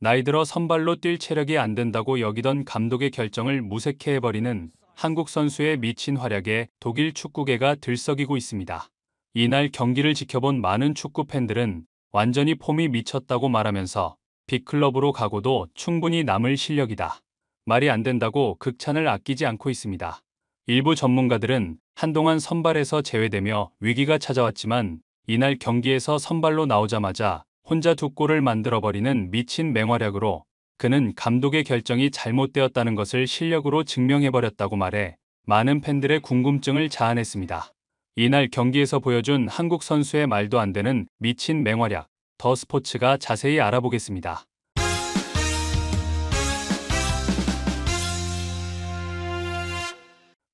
나이 들어 선발로 뛸 체력이 안 된다고 여기던 감독의 결정을 무색해 해버리는 한국 선수의 미친 활약에 독일 축구계가 들썩이고 있습니다. 이날 경기를 지켜본 많은 축구 팬들은 완전히 폼이 미쳤다고 말하면서 빅클럽으로 가고도 충분히 남을 실력이다. 말이 안 된다고 극찬을 아끼지 않고 있습니다. 일부 전문가들은 한동안 선발에서 제외되며 위기가 찾아왔지만 이날 경기에서 선발로 나오자마자 혼자 두 골을 만들어버리는 미친 맹활약으로 그는 감독의 결정이 잘못되었다는 것을 실력으로 증명해버렸다고 말해 많은 팬들의 궁금증을 자아냈습니다. 이날 경기에서 보여준 한국 선수의 말도 안 되는 미친 맹활약, 더 스포츠가 자세히 알아보겠습니다.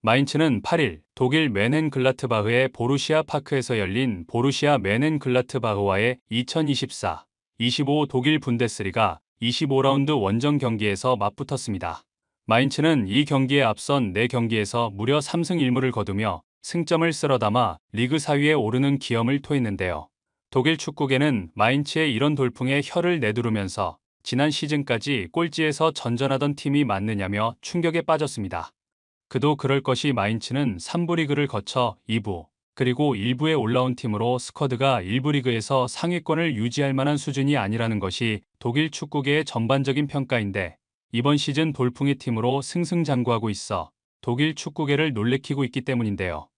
마인츠는 8일 독일 멘헨글라트바흐의 보루시아 파크에서 열린 보루시아 멘헨글라트바흐와의 2024-25 독일 분데스리가 25라운드 원정 경기에서 맞붙었습니다. 마인츠는 이 경기에 앞선 4경기에서 무려 3승 1무를 거두며 승점을 쓸어담아 리그 4위에 오르는 기염을 토했는데요. 독일 축구계는 마인츠의 이런 돌풍에 혀를 내두르면서 지난 시즌까지 꼴찌에서 전전하던 팀이 맞느냐며 충격에 빠졌습니다. 그도 그럴 것이 마인츠는 3부 리그를 거쳐 2부, 그리고 1부에 올라온 팀으로 스쿼드가 1부 리그에서 상위권을 유지할 만한 수준이 아니라는 것이 독일 축구계의 전반적인 평가인데 이번 시즌 돌풍의 팀으로 승승장구하고 있어 독일 축구계를 놀래키고 있기 때문인데요.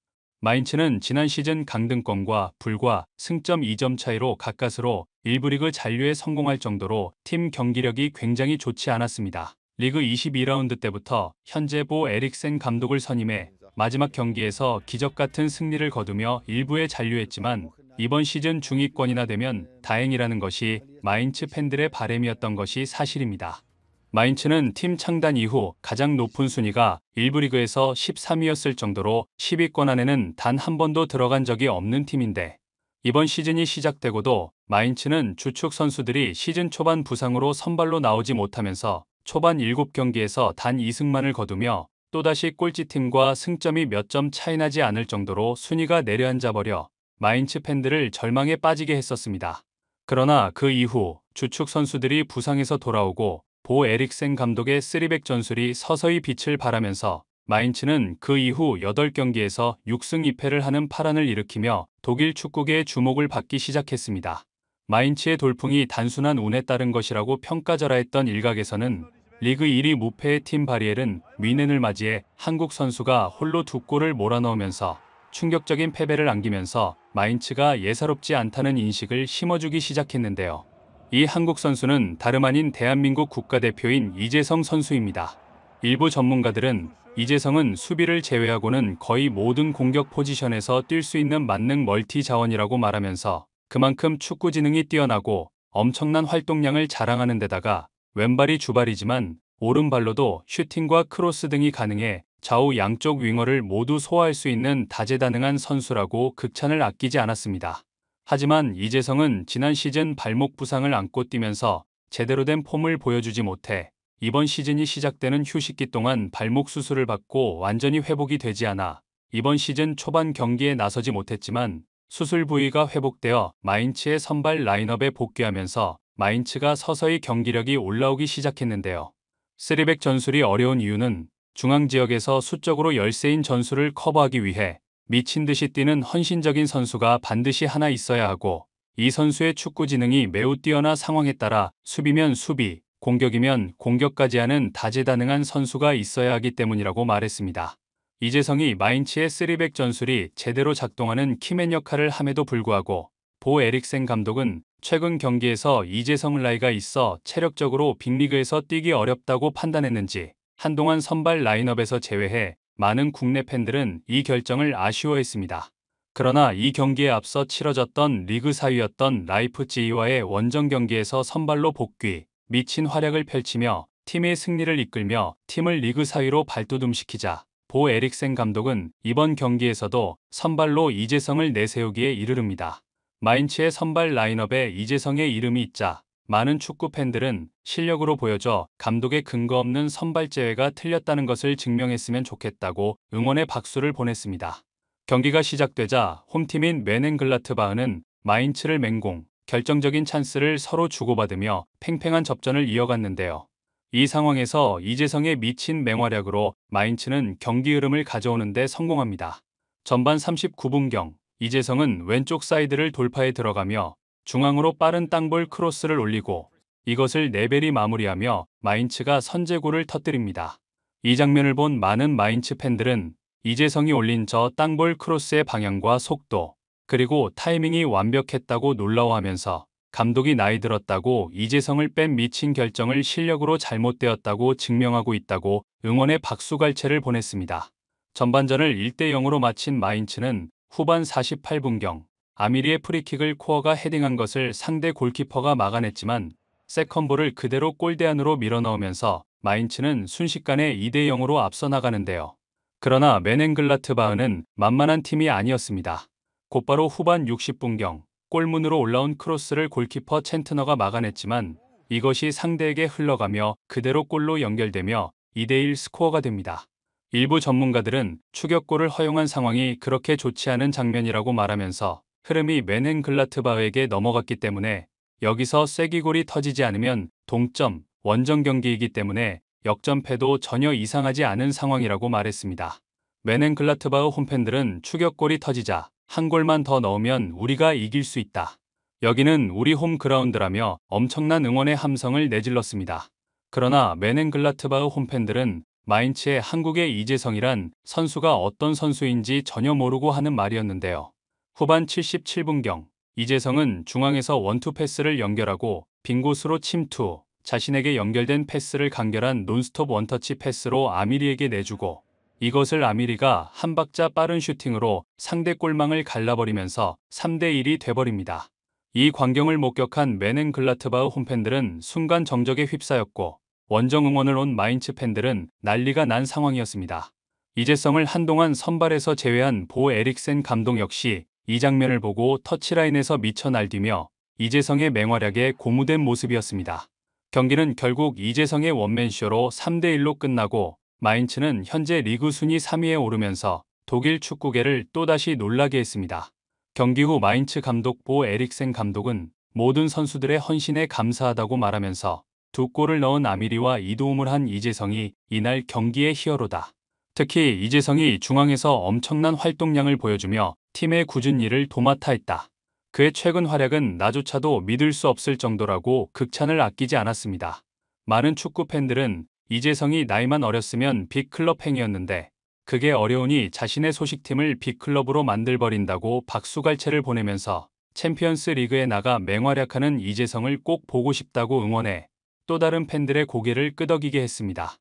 마인츠는 지난 시즌 강등권과 불과 승점 2점 차이로 가까스로 1부 리그 잔류에 성공할 정도로 팀 경기력이 굉장히 좋지 않았습니다. 리그 22라운드 때부터 현재 보 에릭센 감독을 선임해 마지막 경기에서 기적같은 승리를 거두며 1부에 잔류했지만 이번 시즌 중위권이나 되면 다행이라는 것이 마인츠 팬들의 바람이었던 것이 사실입니다. 마인츠는 팀 창단 이후 가장 높은 순위가 1부 리그에서 13위였을 정도로 10위권 안에는 단 한 번도 들어간 적이 없는 팀인데 이번 시즌이 시작되고도 마인츠는 주축 선수들이 시즌 초반 부상으로 선발로 나오지 못하면서 초반 7경기에서 단 2승만을 거두며 또다시 꼴찌팀과 승점이 몇 점 차이 나지 않을 정도로 순위가 내려앉아버려 마인츠 팬들을 절망에 빠지게 했었습니다. 그러나 그 이후 주축 선수들이 부상에서 돌아오고 보 에릭센 감독의 3백 전술이 서서히 빛을 발하면서 마인츠는 그 이후 8경기에서 6승 2패를 하는 파란을 일으키며 독일 축구계의 주목을 받기 시작했습니다. 마인츠의 돌풍이 단순한 운에 따른 것이라고 평가절하했던 일각에서는 리그 1위 무패의 팀 바리엘은 뮌헨을 맞이해 한국 선수가 홀로 2골을 몰아넣으면서 충격적인 패배를 안기면서 마인츠가 예사롭지 않다는 인식을 심어주기 시작했는데요. 이 한국 선수는 다름 아닌 대한민국 국가대표인 이재성 선수입니다. 일부 전문가들은 이재성은 수비를 제외하고는 거의 모든 공격 포지션에서 뛸 수 있는 만능 멀티 자원이라고 말하면서 그만큼 축구 지능이 뛰어나고 엄청난 활동량을 자랑하는 데다가 왼발이 주발이지만 오른발로도 슈팅과 크로스 등이 가능해 좌우 양쪽 윙어를 모두 소화할 수 있는 다재다능한 선수라고 극찬을 아끼지 않았습니다. 하지만 이재성은 지난 시즌 발목 부상을 안고 뛰면서 제대로 된 폼을 보여주지 못해 이번 시즌이 시작되는 휴식기 동안 발목 수술을 받고 완전히 회복이 되지 않아 이번 시즌 초반 경기에 나서지 못했지만 수술 부위가 회복되어 마인츠의 선발 라인업에 복귀하면서 마인츠가 서서히 경기력이 올라오기 시작했는데요. 3백 전술이 어려운 이유는 중앙 지역에서 수적으로 열세인 전술을 커버하기 위해 미친 듯이 뛰는 헌신적인 선수가 반드시 하나 있어야 하고 이 선수의 축구 지능이 매우 뛰어나 상황에 따라 수비면 수비, 공격이면 공격까지 하는 다재다능한 선수가 있어야 하기 때문이라고 말했습니다. 이재성이 마인츠의 3백 전술이 제대로 작동하는 키맨 역할을 함에도 불구하고 보 에릭센 감독은 최근 경기에서 이재성 나이가 있어 체력적으로 빅리그에서 뛰기 어렵다고 판단했는지 한동안 선발 라인업에서 제외해 많은 국내 팬들은 이 결정을 아쉬워했습니다. 그러나 이 경기에 앞서 치러졌던 리그 4위였던 라이프치히와의 원정 경기에서 선발로 복귀, 미친 활약을 펼치며 팀의 승리를 이끌며 팀을 리그 4위로 발돋움시키자 보 에릭센 감독은 이번 경기에서도 선발로 이재성을 내세우기에 이르릅니다. 마인츠의 선발 라인업에 이재성의 이름이 있자 많은 축구 팬들은 실력으로 보여줘 감독의 근거 없는 선발 제외가 틀렸다는 것을 증명했으면 좋겠다고 응원의 박수를 보냈습니다. 경기가 시작되자 홈팀인 멘헨글라트바흐는 마인츠를 맹공, 결정적인 찬스를 서로 주고받으며 팽팽한 접전을 이어갔는데요. 이 상황에서 이재성의 미친 맹활약으로 마인츠는 경기 흐름을 가져오는 데 성공합니다. 전반 39분경 이재성은 왼쪽 사이드를 돌파해 들어가며 중앙으로 빠른 땅볼 크로스를 올리고 이것을 네벨이 마무리하며 마인츠가 선제골을 터뜨립니다. 이 장면을 본 많은 마인츠 팬들은 이재성이 올린 저 땅볼 크로스의 방향과 속도 그리고 타이밍이 완벽했다고 놀라워하면서 감독이 나이 들었다고 이재성을 뺀 미친 결정을 실력으로 잘못되었다고 증명하고 있다고 응원의 박수갈채를 보냈습니다. 전반전을 1대0으로 마친 마인츠는 후반 48분경 아미리의 프리킥을 코어가 헤딩한 것을 상대 골키퍼가 막아냈지만 세컨볼을 그대로 골대 안으로 밀어넣으면서 마인츠는 순식간에 2대0으로 앞서 나가는데요. 그러나 메넨글라트바흐는 만만한 팀이 아니었습니다. 곧바로 후반 60분경 골문으로 올라온 크로스를 골키퍼 챈트너가 막아냈지만 이것이 상대에게 흘러가며 그대로 골로 연결되며 2대1 스코어가 됩니다. 일부 전문가들은 추격골을 허용한 상황이 그렇게 좋지 않은 장면이라고 말하면서 흐름이 메넨글라트바흐에게 넘어갔기 때문에 여기서 쐐기골이 터지지 않으면 동점, 원정 경기이기 때문에 역전패도 전혀 이상하지 않은 상황이라고 말했습니다. 메넨글라트바흐 홈팬들은 추격골이 터지자 한 골만 더 넣으면 우리가 이길 수 있다. 여기는 우리 홈그라운드라며 엄청난 응원의 함성을 내질렀습니다. 그러나 메넨글라트바흐 홈팬들은 마인츠의 한국의 이재성이란 선수가 어떤 선수인지 전혀 모르고 하는 말이었는데요. 후반 77분경 이재성은 중앙에서 원투 패스를 연결하고 빈 곳으로 침투, 자신에게 연결된 패스를 간결한 논스톱 원터치 패스로 아미리에게 내주고 이것을 아미리가 한 박자 빠른 슈팅으로 상대 골망을 갈라버리면서 3대1이 돼버립니다. 이 광경을 목격한 메넨글라트바흐 홈팬들은 순간 정적에 휩싸였고 원정 응원을 온 마인츠 팬들은 난리가 난 상황이었습니다. 이재성을 한동안 선발에서 제외한 보 에릭센 감독 역시 이 장면을 보고 터치라인에서 미쳐 날뛰며 이재성의 맹활약에 고무된 모습이었습니다. 경기는 결국 이재성의 원맨쇼로 3대1로 끝나고 마인츠는 현재 리그 순위 3위에 오르면서 독일 축구계를 또다시 놀라게 했습니다. 경기 후 마인츠 감독 보 에릭센 감독은 모든 선수들의 헌신에 감사하다고 말하면서 2골을 넣은 아미리와 이도움을 한 이재성이 이날 경기의 히어로다. 특히 이재성이 중앙에서 엄청난 활동량을 보여주며 팀의 굳은 일을 도맡아 했다. 그의 최근 활약은 나조차도 믿을 수 없을 정도라고 극찬을 아끼지 않았습니다. 많은 축구 팬들은 이재성이 나이만 어렸으면 빅클럽 행이었는데 그게 어려우니 자신의 소식팀을 빅클럽으로 만들버린다고 박수갈채를 보내면서 챔피언스 리그에 나가 맹활약하는 이재성을 꼭 보고 싶다고 응원해 또 다른 팬들의 고개를 끄덕이게 했습니다.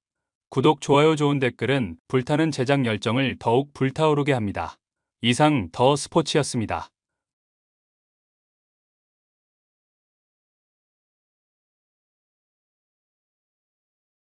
구독, 좋아요, 좋은 댓글은 불타는 제작 열정을 더욱 불타오르게 합니다. 이상 더 스포츠였습니다.